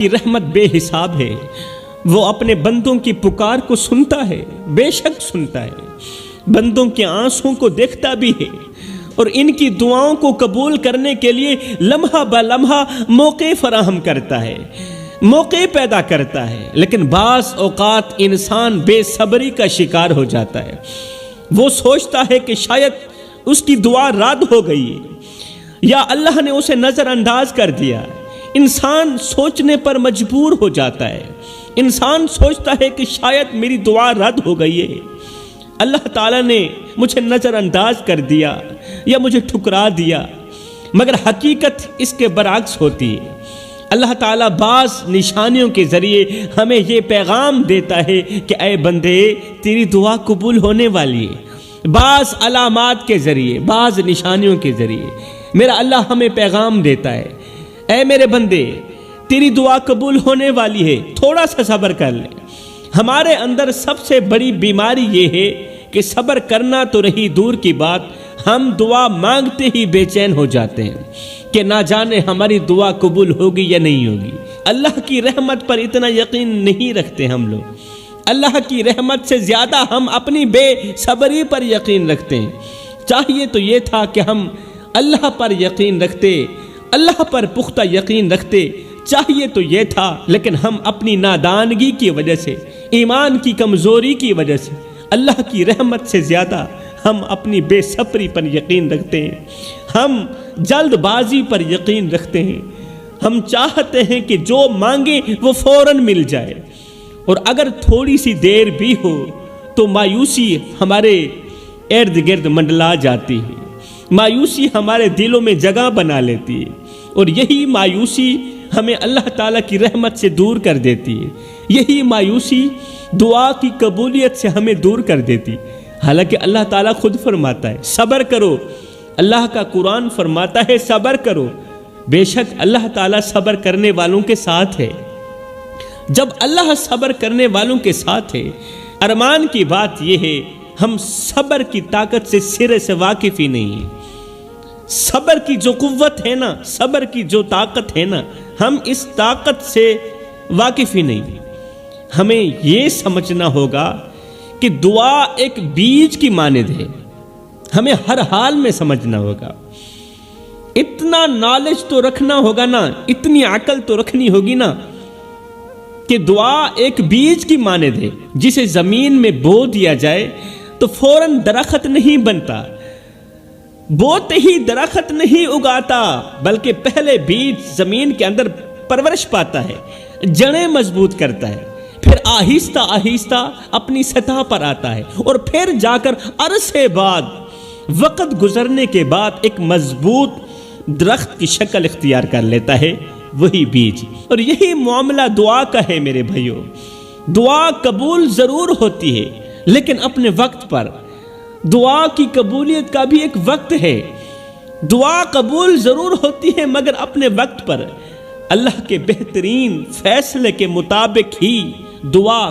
کی رحمت بے حساب ہے، وہ اپنے بندوں کی پکار کو سنتا ہے، بے شک سنتا ہے، بندوں کے آنسوں کو دیکھتا بھی ہے اور ان کی دعاؤں کو قبول کرنے کے لیے لمحہ با لمحہ موقع فراہم کرتا ہے، موقع پیدا کرتا ہے۔ لیکن بعض اوقات انسان بے صبری کا شکار ہو جاتا ہے، وہ سوچتا ہے کہ شاید اس کی دعا رد ہو گئی ہے یا اللہ نے اسے نظر انداز کر دیا۔ انسان سوچنے پر مجبور ہو جاتا ہے، انسان سوچتا ہے کہ شاید میری دعا رد ہو گئی ہے، اللہ تعالیٰ نے مجھے نظر انداز کر دیا یا مجھے ٹھکرا دیا، مگر حقیقت اس کے برعکس ہوتی ہے۔ اللہ تعالیٰ بعض نشانیوں کے ذریعے ہمیں یہ پیغام دیتا ہے کہ اے بندے تیری دعا قبول ہونے والی ہے۔ بعض علامات کے ذریعے، بعض نشانیوں کے ذریعے میرا اللہ ہمیں پیغام دیتا ہے، اے میرے بندے تیری دعا قبول ہونے والی ہے، تھوڑا سا صبر کر لے۔ ہمارے اندر سب سے بڑی بیماری یہ ہے کہ صبر کرنا تو رہی دور کی بات، ہم دعا مانگتے ہی بے چین ہو جاتے ہیں کہ نہ جانے ہماری دعا قبول ہوگی یا نہیں ہوگی۔ اللہ کی رحمت پر اتنا یقین نہیں رکھتے ہم لوگ، اللہ کی رحمت سے زیادہ ہم اپنی بے صبری پر یقین رکھتے ہیں۔ چاہیے تو یہ تھا کہ ہم اللہ پر یقین رکھتے، اللہ پر پختہ یقین رکھتے، چاہیے تو یہ تھا، لیکن ہم اپنی نادانگی کی وجہ سے، ایمان کی کمزوری کی وجہ سے، اللہ کی رحمت سے زیادہ ہم اپنی بے صبری پر یقین رکھتے ہیں، ہم جلد بازی پر یقین رکھتے ہیں، ہم چاہتے ہیں کہ جو مانگیں وہ فوراً مل جائے، اور اگر تھوڑی سی دیر بھی ہو تو مایوسی ہمارے ارد گرد منڈلا جاتی ہے، مایوسی ہمارے دلوں میں جگہ بنا لیتی ہے، اور یہی مایوسی ہمیں اللہ تعالیٰ کی رحمت سے دور کر دیتی ہے، یہی مایوسی دعا کی قبولیت سے ہمیں دور کر دیتی۔ حالانکہ اللہ تعالیٰ خود فرماتا ہے صبر کرو، اللہ کا قرآن فرماتا ہے صبر کرو، بے شک اللہ تعالیٰ صبر کرنے والوں کے ساتھ ہے۔ جب اللہ صبر کرنے والوں کے ساتھ ہے، ارمان کی بات یہ ہے ہم صبر کی طاقت سے سرے سے واقف ہی نہیں ہیں، صبر کی جو قوت ہے نا، صبر کی جو طاقت ہے نا، ہم اس طاقت سے واقف ہی نہیں۔ ہمیں یہ سمجھنا ہوگا کہ دعا ایک بیج کی مانند ہے، ہمیں ہر حال میں سمجھنا ہوگا، اتنا نالج تو رکھنا ہوگا نا، اتنی عقل تو رکھنی ہوگی نا کہ دعا ایک بیج کی مانند ہے، جسے زمین میں بو دیا جائے تو فوراً درخت نہیں بنتا، بوتے ہی درخت نہیں اگاتا، بلکہ پہلے بیج زمین کے اندر پرورش پاتا ہے، جڑیں مضبوط کرتا ہے، پھر آہستہ آہستہ اپنی سطح پر آتا ہے، اور پھر جا کر عرصے بعد، وقت گزرنے کے بعد ایک مضبوط درخت کی شکل اختیار کر لیتا ہے، وہی بیج۔ اور یہی معاملہ دعا کا ہے میرے بھائیوں، دعا قبول ضرور ہوتی ہے لیکن اپنے وقت پر، دعا کی قبولیت کا بھی ایک وقت ہے، دعا قبول ضرور ہوتی ہے مگر اپنے وقت پر، اللہ کے بہترین فیصلے کے مطابق ہی دعا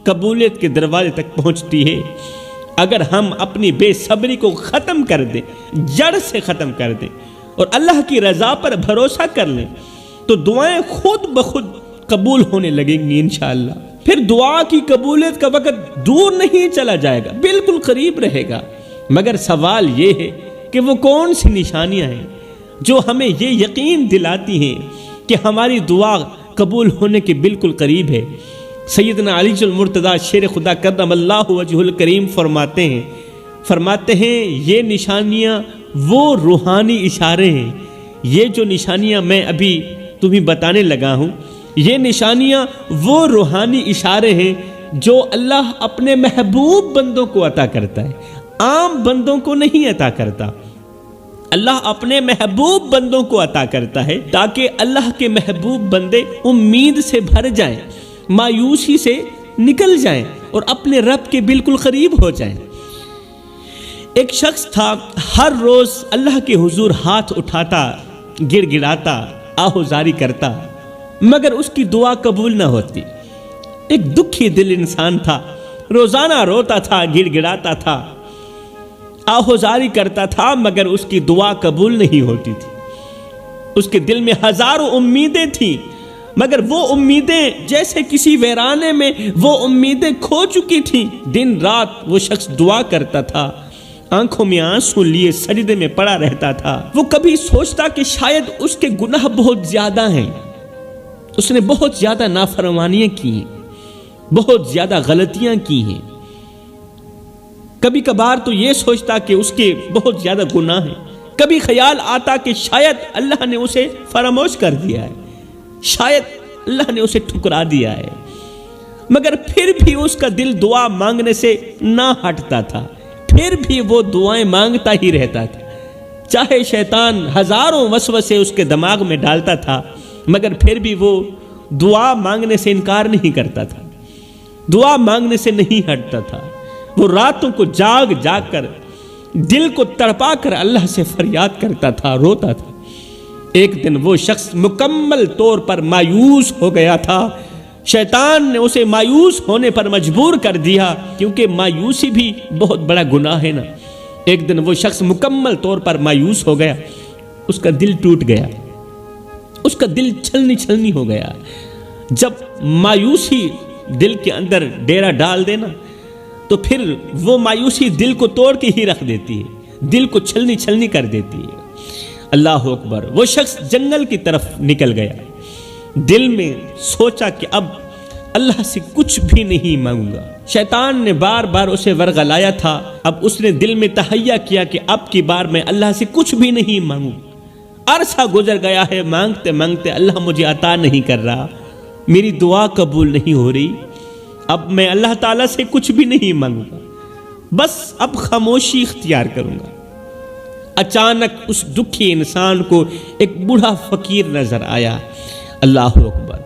قبولیت کے دروازے تک پہنچتی ہے۔ اگر ہم اپنی بے صبری کو ختم کر دیں، جڑ سے ختم کر دیں اور اللہ کی رضا پر بھروسہ کر لیں تو دعائیں خود بخود قبول ہونے لگیں گی انشاءاللہ۔ پھر دعا کی قبولیت کا وقت دور نہیں چلا جائے گا، بالکل قریب رہے گا، مگر سوال یہ ہے کہ وہ کون سی نشانیاں ہیں جو ہمیں یہ یقین دلاتی ہیں کہ ہماری دعا قبول ہونے کے بالکل قریب ہے۔ سیدنا علی المرتضیٰ شیر خدا کرم اللہ وجہ الکریم فرماتے ہیں یہ نشانیاں وہ روحانی اشارے ہیں، یہ جو نشانیاں میں ابھی تمہیں بتانے لگا ہوں، یہ نشانیاں وہ روحانی اشارے ہیں جو اللہ اپنے محبوب بندوں کو عطا کرتا ہے، عام بندوں کو نہیں عطا کرتا، اللہ اپنے محبوب بندوں کو عطا کرتا ہے تاکہ اللہ کے محبوب بندے امید سے بھر جائیں، مایوسی سے نکل جائیں اور اپنے رب کے بالکل قریب ہو جائیں۔ ایک شخص تھا، ہر روز اللہ کے حضور ہاتھ اٹھاتا، گڑ گڑاتا، آہوزاری کرتا، مگر اس کی دعا قبول نہ ہوتی۔ ایک دکھی دل انسان تھا، روزانہ روتا تھا، گڑ گڑاتا تھا، آہوزاری کرتا تھا، مگر اس کی دعا قبول نہیں ہوتی تھی۔ اس کے دل میں ہزاروں امیدیں تھیں مگر وہ امیدیں جیسے کسی ویرانے میں وہ امیدیں کھو چکی تھیں۔ دن رات وہ شخص دعا کرتا تھا، آنکھوں میں آنسو لیے سجدے میں پڑا رہتا تھا۔ وہ کبھی سوچتا کہ شاید اس کے گناہ بہت زیادہ ہیں، اس نے بہت زیادہ نافرمانیاں کی ہیں، بہت زیادہ غلطیاں کی ہیں۔ کبھی کبھار تو یہ سوچتا کہ اس کے بہت زیادہ گناہ ہیں۔ کبھی خیال آتا کہ شاید اللہ نے اسے فراموش کر دیا ہے، شاید اللہ نے اسے ٹھکرا دیا ہے، مگر پھر بھی اس کا دل دعا مانگنے سے نہ ہٹتا تھا، پھر بھی وہ دعائیں مانگتا ہی رہتا تھا۔ چاہے شیطان ہزاروں وسوسے اس کے دماغ میں ڈالتا تھا، مگر پھر بھی وہ دعا مانگنے سے انکار نہیں کرتا تھا، دعا مانگنے سے نہیں ہٹتا تھا۔ وہ راتوں کو جاگ جاگ کر دل کو تڑپا کر اللہ سے فریاد کرتا تھا، روتا تھا۔ ایک دن وہ شخص مکمل طور پر مایوس ہو گیا تھا۔ شیطان نے اسے مایوس ہونے پر مجبور کر دیا، کیونکہ مایوسی بھی بہت بڑا گناہ ہے نا۔ ایک دن وہ شخص مکمل طور پر مایوس ہو گیا، اس کا دل ٹوٹ گیا، اس کا دل چھلنی چھلنی ہو گیا۔ جب مایوسی دل کے اندر ڈیرا ڈال دینا تو پھر وہ مایوسی دل کو توڑ کے ہی رکھ دیتی ہے، دل کو چھلنی چھلنی کر دیتی ہے۔ اللہ اکبر۔ وہ شخص جنگل کی طرف نکل گیا، دل میں سوچا کہ اب اللہ سے کچھ بھی نہیں مانگوں گا۔ شیطان نے بار بار اسے ورغلایا تھا، اب اس نے دل میں تہیہ کیا کہ اب کی بار میں اللہ سے کچھ بھی نہیں مانگوں۔ عرصہ گزر گیا ہے، مانگتے مانگتے اللہ مجھے عطا نہیں کر رہا، میری دعا قبول نہیں ہو رہی، اب میں اللہ تعالیٰ سے کچھ بھی نہیں مانگوں گا، بس اب خاموشی اختیار کروں گا۔ اچانک اس دکھی انسان کو ایک بوڑھا فقیر نظر آیا۔ اللہ اکبر۔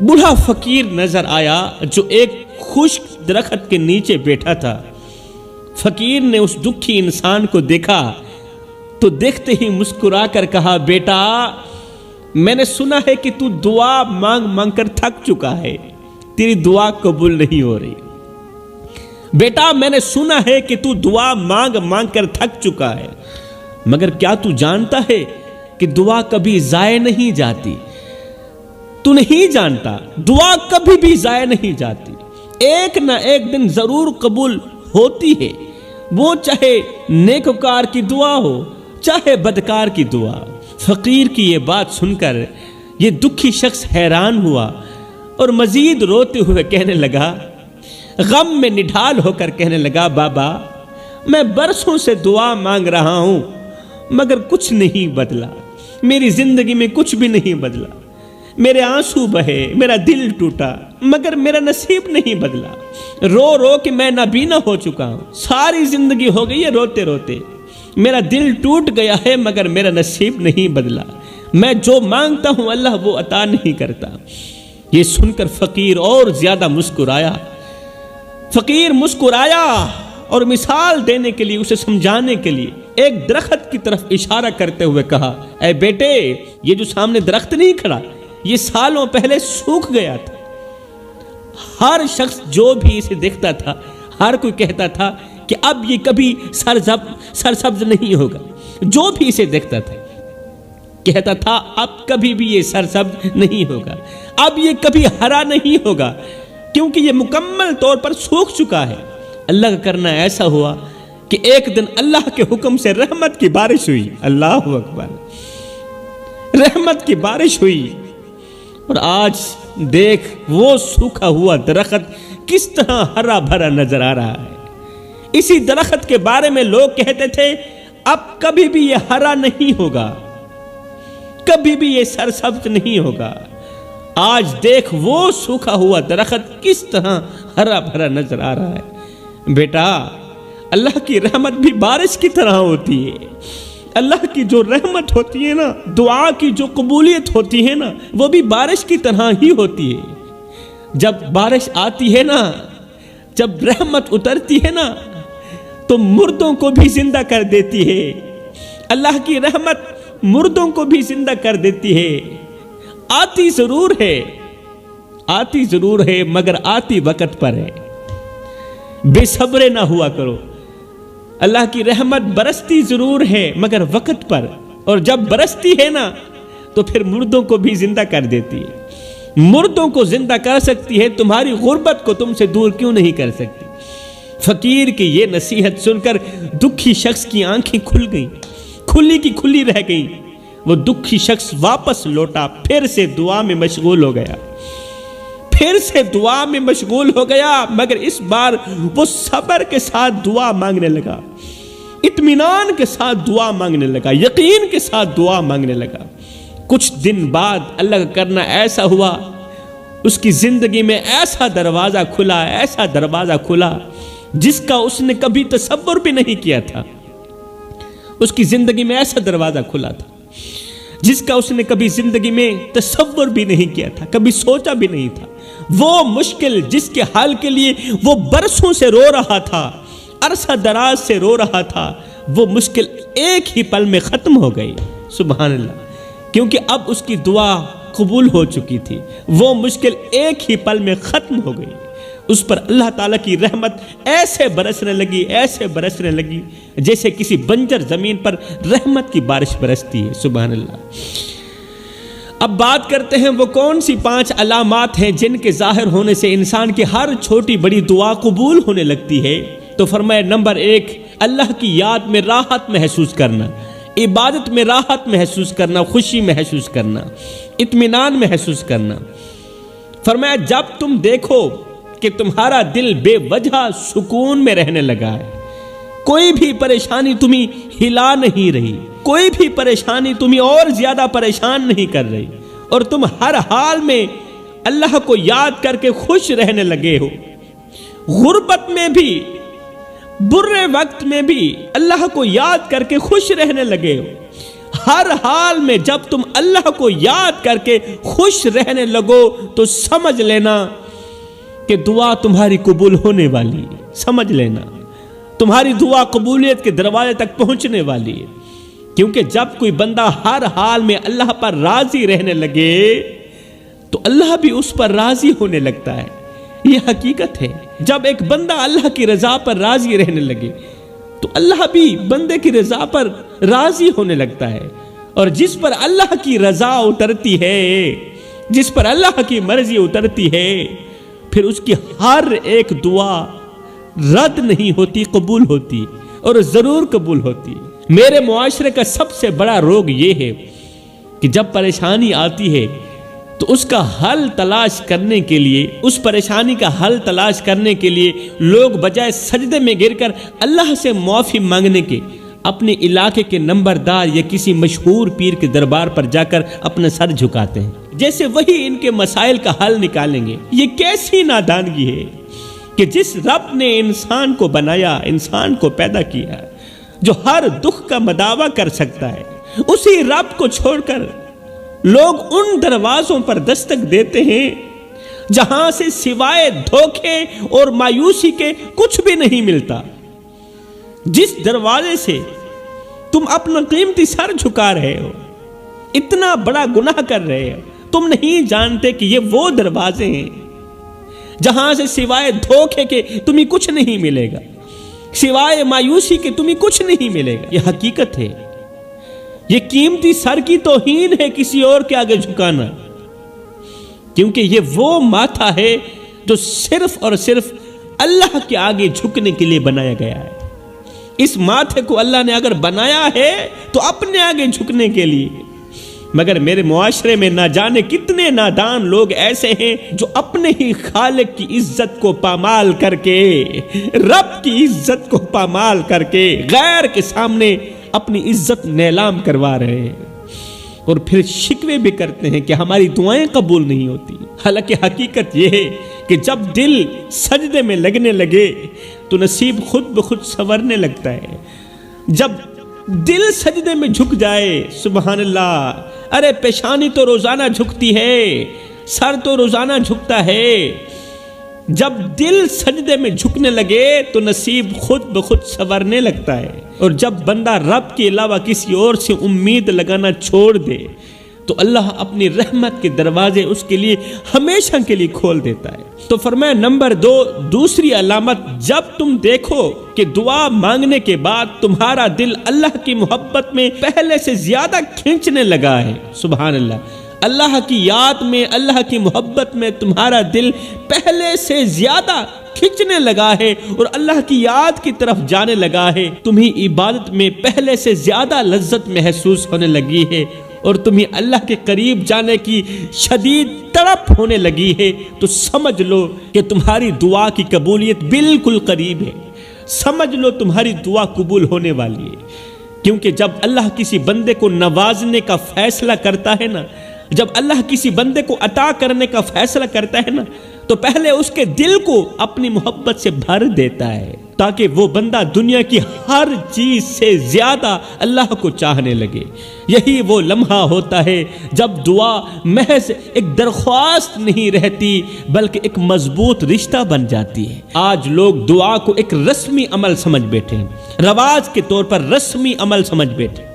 بوڑھا فقیر نظر آیا جو ایک خشک درخت کے نیچے بیٹھا تھا۔ فقیر نے اس دکھی انسان کو دیکھا تو دیکھتے ہی مسکرا کر کہا، بیٹا میں نے سنا ہے کہ تو دعا مانگ مانگ کر تھک چکا ہے، تیری دعا قبول نہیں ہو رہی۔ بیٹا میں نے سنا ہے کہ تو دعا مانگ مانگ کر تھک چکا ہے، مگر کیا تو جانتا ہے کہ دعا کبھی ضائع نہیں جاتی؟ تو نہیں جانتا، دعا کبھی بھی ضائع نہیں جاتی، ایک نہ ایک دن ضرور قبول ہوتی ہے، وہ چاہے نیکوکار کی دعا ہو چاہے بدکار کی دعا۔ فقیر کی یہ بات سن کر یہ دکھی شخص حیران ہوا اور مزید روتے ہوئے کہنے لگا، غم میں نڈھال ہو کر کہنے لگا، بابا میں برسوں سے دعا مانگ رہا ہوں مگر کچھ نہیں بدلا، میری زندگی میں کچھ بھی نہیں بدلا، میرے آنسو بہے، میرا دل ٹوٹا مگر میرا نصیب نہیں بدلا، رو رو کے میں نابینا ہو چکا ہوں، ساری زندگی ہو گئی ہے روتے روتے، میرا دل ٹوٹ گیا ہے مگر میرا نصیب نہیں بدلا، میں جو مانگتا ہوں اللہ وہ عطا نہیں کرتا۔ یہ سن کر فقیر اور زیادہ مسکرایا۔ فقیر مسکرایا اور مثال دینے کے لیے، اسے سمجھانے کے لیے ایک درخت کی طرف اشارہ کرتے ہوئے کہا، اے بیٹے یہ جو سامنے درخت نہیں کھڑا، یہ سالوں پہلے سوکھ گیا تھا۔ ہر شخص جو بھی اسے دیکھتا تھا، ہر کوئی کہتا تھا کہ اب یہ کبھی سرسبز نہیں ہوگا، جو بھی اسے دیکھتا تھا کہتا تھا اب کبھی بھی یہ سرسبز نہیں ہوگا، اب یہ کبھی ہرا نہیں ہوگا، کیونکہ یہ مکمل طور پر سوکھ چکا ہے۔ اللہ کا کرنا ایسا ہوا کہ ایک دن اللہ کے حکم سے رحمت کی بارش ہوئی۔ اللہ اکبر۔ رحمت کی بارش ہوئی اور آج دیکھ وہ سوکھا ہوا درخت کس طرح ہرا بھرا نظر آ رہا ہے۔ اسی درخت کے بارے میں لوگ کہتے تھے اب کبھی بھی یہ ہرا نہیں ہوگا، کبھی بھی یہ سرسبز نہیں ہوگا۔ آج دیکھ وہ سوکھا ہوا درخت کس طرح ہرا بھرا نظر آ رہا ہے۔ بیٹا اللہ کی رحمت بھی بارش کی طرح ہوتی ہے۔ اللہ کی جو رحمت ہوتی ہے نا، دعا کی جو قبولیت ہوتی ہے نا، وہ بھی بارش کی طرح ہی ہوتی ہے۔ جب بارش آتی ہے نا، جب رحمت اترتی ہے نا تو مردوں کو بھی زندہ کر دیتی ہے۔ اللہ کی رحمت مردوں کو بھی زندہ کر دیتی ہے۔ آتی ضرور ہے، آتی ضرور ہے مگر آتی وقت پر ہے۔ بے صبر نہ ہوا کرو۔ اللہ کی رحمت برستی ضرور ہے مگر وقت پر، اور جب برستی ہے نا تو پھر مردوں کو بھی زندہ کر دیتی ہے۔ مردوں کو زندہ کر سکتی ہے، تمہاری غربت کو تم سے دور کیوں نہیں کر سکتی؟ فقیر کی یہ نصیحت سن کر دکھی شخص کی آنکھیں کھل گئیں، کھلی کی کھلی رہ گئیں۔ وہ دکھی شخص واپس لوٹا، پھر سے دعا میں مشغول ہو گیا، پھر سے دعا میں مشغول ہو گیا، مگر اس بار وہ صبر کے ساتھ دعا مانگنے لگا، اطمینان کے ساتھ دعا مانگنے لگا، یقین کے ساتھ دعا مانگنے لگا۔ کچھ دن بعد اللہ کا کرنا ایسا ہوا، اس کی زندگی میں ایسا دروازہ کھلا، ایسا دروازہ کھلا جس کا اس نے کبھی تصور بھی نہیں کیا تھا۔ اس کی زندگی میں ایسا دروازہ کھلا تھا جس کا اس نے کبھی زندگی میں تصور بھی نہیں کیا تھا، کبھی سوچا بھی نہیں تھا۔ وہ مشکل جس کے حل کے لیے وہ برسوں سے رو رہا تھا، عرصہ دراز سے رو رہا تھا، وہ مشکل ایک ہی پل میں ختم ہو گئی۔ سبحان اللہ، کیونکہ اب اس کی دعا قبول ہو چکی تھی، وہ مشکل ایک ہی پل میں ختم ہو گئی۔ اس پر اللہ تعالیٰ کی رحمت ایسے برسنے لگی، ایسے برسنے لگی جیسے کسی بنجر زمین پر رحمت کی بارش برستی ہے۔ سبحان اللہ۔ اب بات کرتے ہیں وہ کون سی 5 علامات ہیں جن کے ظاہر ہونے سے انسان کی ہر چھوٹی بڑی دعا قبول ہونے لگتی ہے۔ تو فرمایا نمبر 1، اللہ کی یاد میں راحت محسوس کرنا، عبادت میں راحت محسوس کرنا، خوشی محسوس کرنا، اطمینان محسوس کرنا۔ فرمایا جب تم دیکھو کہ تمہارا دل بے وجہ سکون میں رہنے لگا ہے، کوئی بھی پریشانی تمہیں ہلا نہیں رہی، کوئی بھی پریشانی تمہیں اور زیادہ پریشان نہیں کر رہی، اور تم ہر حال میں اللہ کو یاد کر کے خوش رہنے لگے ہو، غربت میں بھی، برے وقت میں بھی اللہ کو یاد کر کے خوش رہنے لگے ہو، ہر حال میں جب تم اللہ کو یاد کر کے خوش رہنے لگو تو سمجھ لینا کہ دعا تمہاری قبول ہونے والی ہے، سمجھ لینا تمہاری دعا قبولیت کے دروازے تک پہنچنے والی ہے۔ کیونکہ جب کوئی بندہ ہر حال میں اللہ پر راضی رہنے لگے تو اللہ بھی اس پر راضی ہونے لگتا ہے، یہ حقیقت ہے۔ جب ایک بندہ اللہ کی رضا پر راضی رہنے لگے تو اللہ بھی بندے کی رضا پر راضی ہونے لگتا ہے، اور جس پر اللہ کی رضا اترتی ہے، جس پر اللہ کی مرضی اترتی ہے، پھر اس کی ہر ایک دعا رد نہیں ہوتی، قبول ہوتی، اور ضرور قبول ہوتی۔ میرے معاشرے کا سب سے بڑا روگ یہ ہے کہ جب پریشانی آتی ہے تو اس کا حل تلاش کرنے کے لیے، اس پریشانی کا حل تلاش کرنے کے لیے لوگ بجائے سجدے میں گر کر اللہ سے معافی مانگنے کے اپنے علاقے کے نمبردار یا کسی مشہور پیر کے دربار پر جا کر اپنا سر جھکاتے ہیں، جیسے وہی ان کے مسائل کا حل نکالیں گے۔ یہ کیسی نادانگی ہے کہ جس رب نے انسان کو بنایا، انسان کو پیدا کیا، جو ہر دکھ کا مداوع کر سکتا ہے، اسی رب کو چھوڑ کر لوگ ان دروازوں پر دستک دیتے ہیں جہاں سے سوائے دھوکے اور مایوسی کے کچھ بھی نہیں ملتا۔ جس دروازے سے تم اپنا قیمتی سر جھکا رہے ہو، اتنا بڑا گناہ کر رہے ہو، تم نہیں جانتے کہ یہ وہ دروازے ہیں جہاں سے سوائے دھوکے کے تمہیں کچھ نہیں ملے گا، سوائے مایوسی کے تمہیں کچھ نہیں ملے گا۔ یہ حقیقت ہے، یہ قیمتی سر کی توہین ہے کسی اور کے آگے جھکانا، کیونکہ یہ وہ ماتھا ہے جو صرف اور صرف اللہ کے آگے جھکنے کے لیے بنایا گیا ہے۔ اس ماتھے کو اللہ نے اگر بنایا ہے تو اپنے آگے جھکنے کے لیے، مگر میرے معاشرے میں نہ جانے کتنے نادان لوگ ایسے ہیں جو اپنے ہی خالق کی عزت کو پامال کر کے، رب کی عزت کو پامال کر کے غیر کے سامنے اپنی عزت نیلام کروا رہے ہیں، اور پھر شکوے بھی کرتے ہیں کہ ہماری دعائیں قبول نہیں ہوتی۔ حالانکہ حقیقت یہ ہے کہ جب دل سجدے میں لگنے لگے تو نصیب خود بخود سنورنے لگتا ہے۔ جب دل سجدے میں جھک جائے، سبحان اللہ، ارے پیشانی تو روزانہ جھکتی ہے، سر تو روزانہ جھکتا ہے، جب دل سجدے میں جھکنے لگے تو نصیب خود بخود سنورنے لگتا ہے، اور جب بندہ رب کے علاوہ کسی اور سے امید لگانا چھوڑ دے تو اللہ اپنی رحمت کے دروازے اس کے لیے ہمیشہ کے لیے کھول دیتا ہے۔ تو فرمایا نمبر 2، دوسری علامت، جب تم دیکھو کہ دعا مانگنے کے بعد تمہارا دل اللہ کی محبت میں پہلے سے زیادہ کھینچنے لگا ہے، سبحان اللہ، اللہ کی یاد میں، اللہ کی محبت میں تمہارا دل پہلے سے زیادہ کھنچنے لگا ہے اور اللہ کی یاد کی طرف جانے لگا ہے، تمہیں عبادت میں پہلے سے زیادہ لذت محسوس ہونے لگی ہے اور تمہیں اللہ کے قریب جانے کی شدید تڑپ ہونے لگی ہے، تو سمجھ لو کہ تمہاری دعا کی قبولیت بالکل قریب ہے، سمجھ لو تمہاری دعا قبول ہونے والی ہے۔ کیونکہ جب اللہ کسی بندے کو نوازنے کا فیصلہ کرتا ہے نا، جب اللہ کسی بندے کو عطا کرنے کا فیصلہ کرتا ہے نا، تو پہلے اس کے دل کو اپنی محبت سے بھر دیتا ہے تاکہ وہ بندہ دنیا کی ہر چیز سے زیادہ اللہ کو چاہنے لگے۔ یہی وہ لمحہ ہوتا ہے جب دعا محض ایک درخواست نہیں رہتی بلکہ ایک مضبوط رشتہ بن جاتی ہے۔ آج لوگ دعا کو ایک رسمی عمل سمجھ بیٹھے ہیں، رواج کے طور پر رسمی عمل سمجھ بیٹھے۔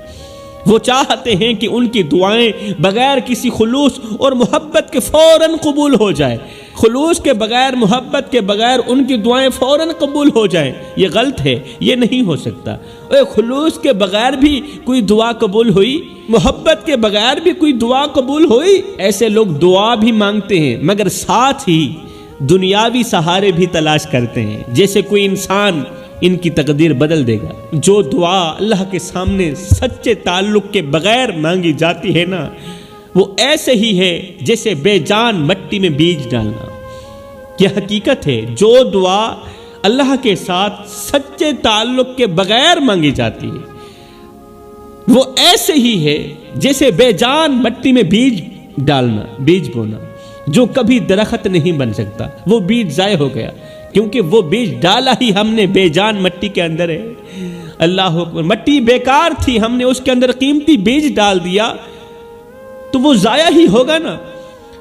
وہ چاہتے ہیں کہ ان کی دعائیں بغیر کسی خلوص اور محبت کے فوراً قبول ہو جائے، خلوص کے بغیر، محبت کے بغیر ان کی دعائیں فوراً قبول ہو جائیں۔ یہ غلط ہے، یہ نہیں ہو سکتا۔ خلوص کے بغیر بھی کوئی دعا قبول ہوئی، محبت کے بغیر بھی کوئی دعا قبول ہوئی؟ ایسے لوگ دعا بھی مانگتے ہیں مگر ساتھ ہی دنیاوی سہارے بھی تلاش کرتے ہیں، جیسے کوئی انسان ان کی تقدیر بدل دے گا۔ جو دعا اللہ کے سامنے سچے تعلق کے بغیر مانگی جاتی ہے نا، وہ ایسے ہی ہے جیسے بے جان مٹی میں بیج ڈالنا۔ یہ حقیقت ہے، جو دعا اللہ کے ساتھ سچے تعلق کے بغیر مانگی جاتی ہے وہ ایسے ہی ہے جیسے بے جان مٹی میں بیج ڈالنا، بیج بونا، جو کبھی درخت نہیں بن سکتا۔ وہ بیج ضائع ہو گیا کیونکہ وہ بیج ڈالا ہی ہم نے بے جان مٹی کے اندر ہے۔ اللہ اکبر، مٹی بیکار تھی، ہم نے اس کے اندر قیمتی بیج ڈال دیا تو وہ ضائع ہی ہوگا نا،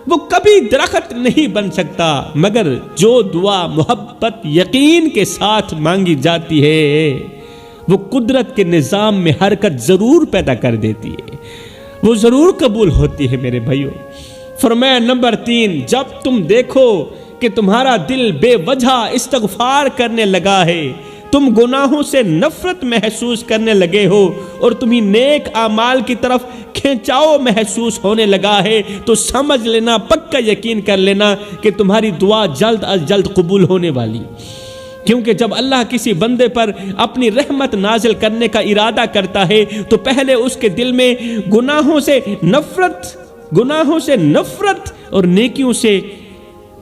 وہ کبھی درخت نہیں بن سکتا۔ مگر جو دعا محبت یقین کے ساتھ مانگی جاتی ہے وہ قدرت کے نظام میں حرکت ضرور پیدا کر دیتی ہے، وہ ضرور قبول ہوتی ہے میرے بھائیوں۔ فرمایا نمبر 3، جب تم دیکھو کہ تمہارا دل بے وجہ استغفار کرنے لگا ہے، تم گناہوں سے نفرت محسوس کرنے لگے ہو اور تمہیں نیک اعمال کی طرف کھینچاؤ محسوس ہونے لگا ہے، تو سمجھ لینا، پکا یقین کر لینا کہ تمہاری دعا جلد از جلد قبول ہونے والی۔ کیونکہ جب اللہ کسی بندے پر اپنی رحمت نازل کرنے کا ارادہ کرتا ہے تو پہلے اس کے دل میں گناہوں سے نفرت اور نیکیوں سے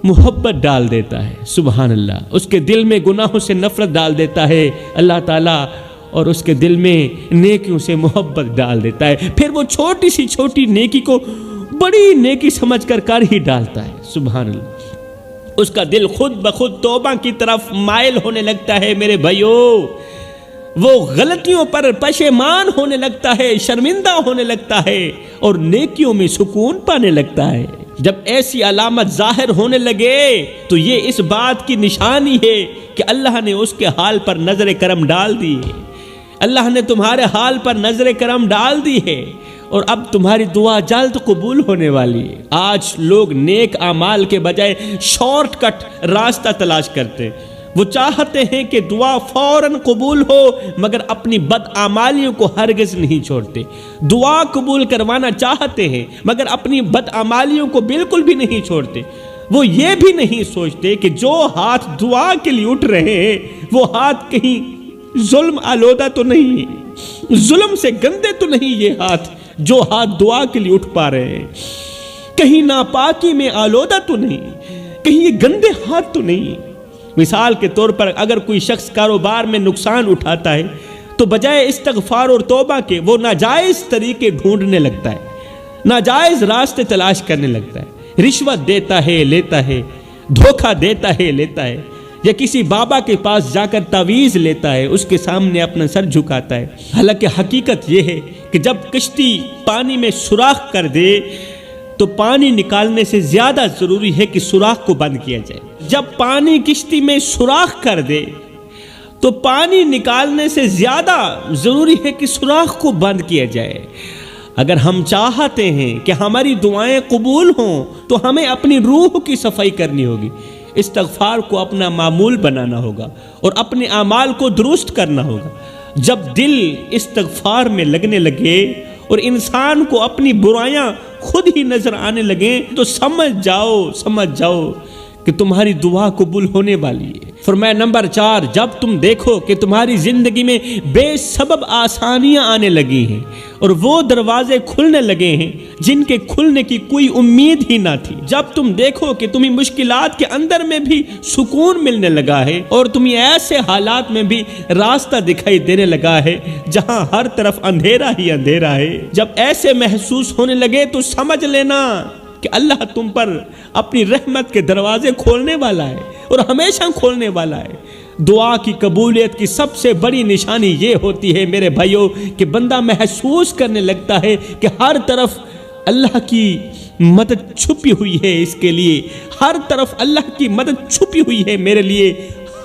محبت ڈال دیتا ہے۔ سبحان اللہ، اس کے دل میں گناہوں سے نفرت ڈال دیتا ہے اللہ تعالیٰ، اور اس کے دل میں نیکیوں سے محبت ڈال دیتا ہے۔ پھر وہ چھوٹی سی چھوٹی نیکی کو بڑی نیکی سمجھ کر ہی ڈالتا ہے۔ سبحان اللہ، اس کا دل خود بخود توبہ کی طرف مائل ہونے لگتا ہے میرے بھائیوں، وہ غلطیوں پر پشیمان ہونے لگتا ہے، شرمندہ ہونے لگتا ہے اور نیکیوں میں سکون پانے لگتا ہے۔ جب ایسی علامت ظاہر ہونے لگے تو یہ اس بات کی نشانی ہے کہ اللہ نے اس کے حال پر نظر کرم ڈال دی ہے، اللہ نے تمہارے حال پر نظر کرم ڈال دی ہے اور اب تمہاری دعا جلد قبول ہونے والی ہے۔ آج لوگ نیک اعمال کے بجائے شارٹ کٹ راستہ تلاش کرتے، وہ چاہتے ہیں کہ دعا فوراً قبول ہو مگر اپنی بدعمالیوں کو ہرگز نہیں چھوڑتے۔ دعا قبول کروانا چاہتے ہیں مگر اپنی بدعمالیوں کو بالکل بھی نہیں چھوڑتے۔ وہ یہ بھی نہیں سوچتے کہ جو ہاتھ دعا کے لیے اٹھ رہے ہیں وہ ہاتھ کہیں ظلم آلودہ تو نہیں، ظلم سے گندے تو نہیں یہ ہاتھ جو ہاتھ دعا کے لیے اٹھ پا رہے ہیں، کہیں ناپاکی میں آلودہ تو نہیں، کہیں یہ گندے ہاتھ تو نہیں۔ مثال کے طور پر اگر کوئی شخص کاروبار میں نقصان اٹھاتا ہے تو بجائے استغفار اور توبہ کے وہ ناجائز طریقے ڈھونڈنے لگتا ہے، ناجائز راستے تلاش کرنے لگتا ہے، رشوت دیتا ہے، لیتا ہے، دھوکہ دیتا ہے، لیتا ہے، یا کسی بابا کے پاس جا کر تعویذ لیتا ہے، اس کے سامنے اپنا سر جھکاتا ہے۔ حالانکہ حقیقت یہ ہے کہ جب کشتی پانی میں سوراخ کر دے تو پانی نکالنے سے زیادہ ضروری ہے کہ سوراخ کو بند کیا جائے۔ جب پانی کشتی میں سوراخ کر دے تو پانی نکالنے سے زیادہ ضروری ہے کہ سوراخ کو بند کیا جائے۔ اگر ہم چاہتے ہیں کہ ہماری دعائیں قبول ہوں تو ہمیں اپنی روح کی صفائی کرنی ہوگی، استغفار کو اپنا معمول بنانا ہوگا اور اپنے اعمال کو درست کرنا ہوگا۔ جب دل استغفار میں لگنے لگے اور انسان کو اپنی برائیاں خود ہی نظر آنے لگیں تو سمجھ جاؤ کہ تمہاری دعا قبول ہونے والی ہے۔ فرمایا نمبر 4، جب تم دیکھو کہ تمہاری زندگی میں بے سبب آسانیاں آنے لگی ہیں اور وہ دروازے کھلنے لگے ہیں جن کے کھلنے کی کوئی امید ہی نہ تھی، جب تم دیکھو کہ تمہیں مشکلات کے اندر میں بھی سکون ملنے لگا ہے اور تمہیں ایسے حالات میں بھی راستہ دکھائی دینے لگا ہے جہاں ہر طرف اندھیرا ہی اندھیرا ہے، جب ایسے محسوس ہونے لگے تو سمجھ لینا کہ اللہ تم پر اپنی رحمت کے دروازے کھولنے والا ہے اور ہمیشہ کھولنے والا ہے۔ دعا کی قبولیت کی سب سے بڑی نشانی یہ ہوتی ہے میرے بھائیوں کہ بندہ محسوس کرنے لگتا ہے کہ ہر طرف اللہ کی مدد چھپی ہوئی ہے، اس کے لیے ہر طرف اللہ کی مدد چھپی ہوئی ہے میرے لیے،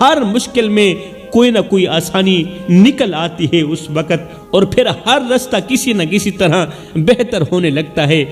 ہر مشکل میں کوئی نہ کوئی آسانی نکل آتی ہے اس وقت، اور پھر ہر راستہ کسی نہ کسی طرح بہتر ہونے لگتا ہے۔